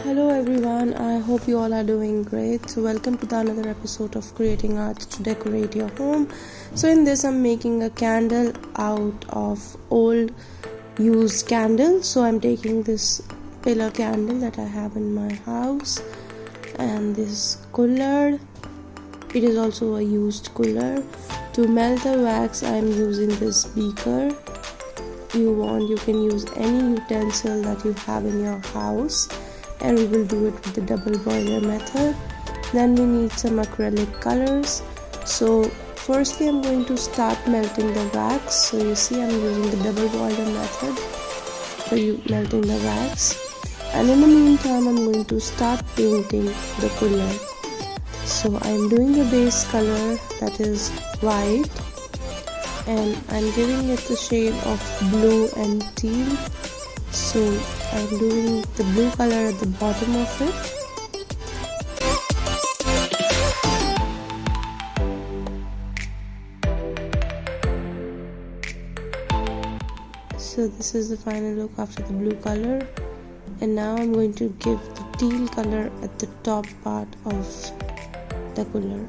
Hello everyone, I hope you all are doing great. So welcome to another episode of Creating Art to Decorate Your Home. So in this I'm making a candle out of old used candles. So I'm taking this pillar candle that I have in my house and this cooler. It is also a used cooler. To melt the wax I'm using this beaker. You can use any utensil that you have in your house, and we will do it with the double boiler method. Then we need some acrylic colors. So firstly I'm going to start melting the wax. So you see I'm using the double boiler method for melting the wax, and in the meantime I'm going to start painting the cooler. So I'm doing the base color, that is white, and I'm giving it the shade of blue and teal. So I'm doing the blue color at the bottom of it. So this is the final look after the blue color, and now I'm going to give the teal color at the top part of the cooler.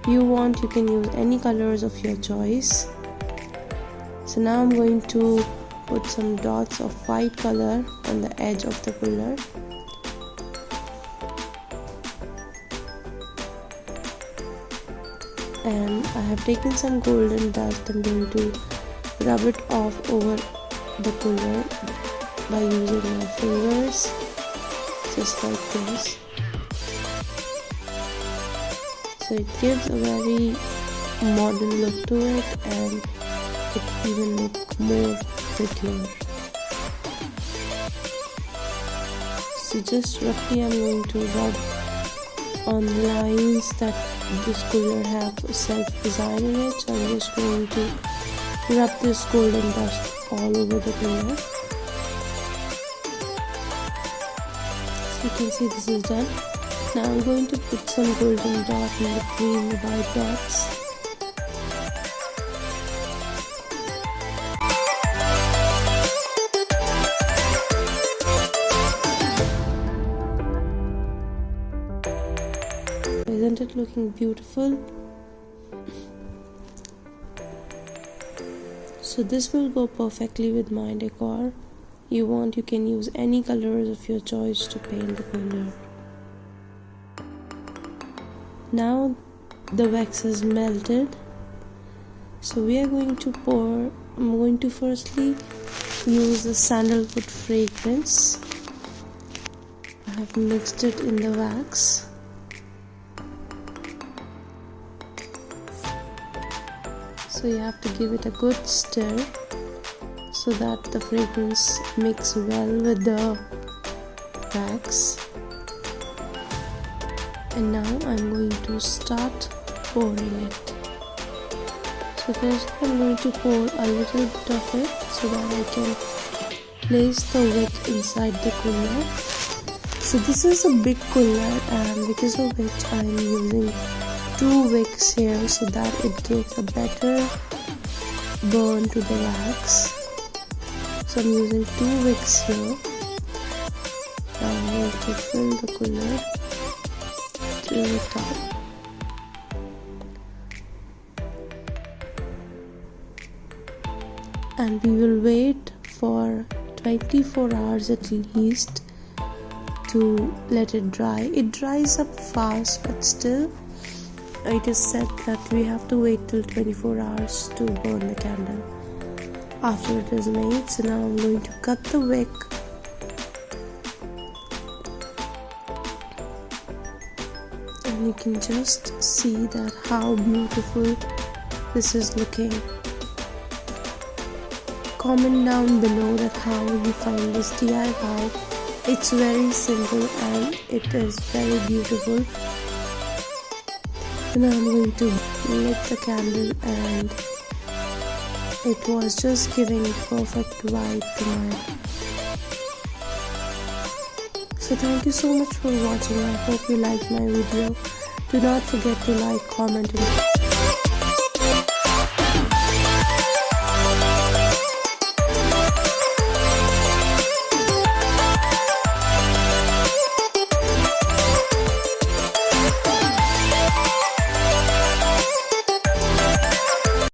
You can use any colors of your choice. So now I'm going to put some dots of white color on the edge of the cooler. And I have taken some golden dust. I'm going to rub it off over the cooler by using my fingers, just like this. So it gives a very modern look to it, and it even looks more prettier. So just roughly I'm going to rub on the lines that this cooler have self-design in it. So I'm just going to rub this golden dust all over the cooler. So you can see this is done. Now I'm going to put some golden dot in between the white dots. Isn't it looking beautiful? So this will go perfectly with my decor. You can use any colors of your choice to paint the cooler. Now the wax is melted, so we are going to pour. I'm going to firstly use the sandalwood fragrance. I have mixed it in the wax. So you have to give it a good stir so that the fragrance mixes well with the wax. And now I'm going to start pouring it. So first I'm going to pour a little bit of it so that I can place the wick inside the cooler. So this is a big cooler, and because of which I'm using 2 wicks here so that it gives a better burn to the wax. So I'm using 2 wicks here. I'm going to fill the cooler to the top. And we will wait for 24 hours at least to let it dry. It dries up fast, but still it is said that we have to wait till 24 hours to burn the candle after it is made. So now I'm going to cut the wick. And you can just see that how beautiful this is looking. Comment down below that how you find this DIY. It's very simple and it is very beautiful. Now I'm going to lit the candle, and it was just giving a perfect vibe to my. So thank you so much for watching. I hope you liked my video. Do not forget to like, comment and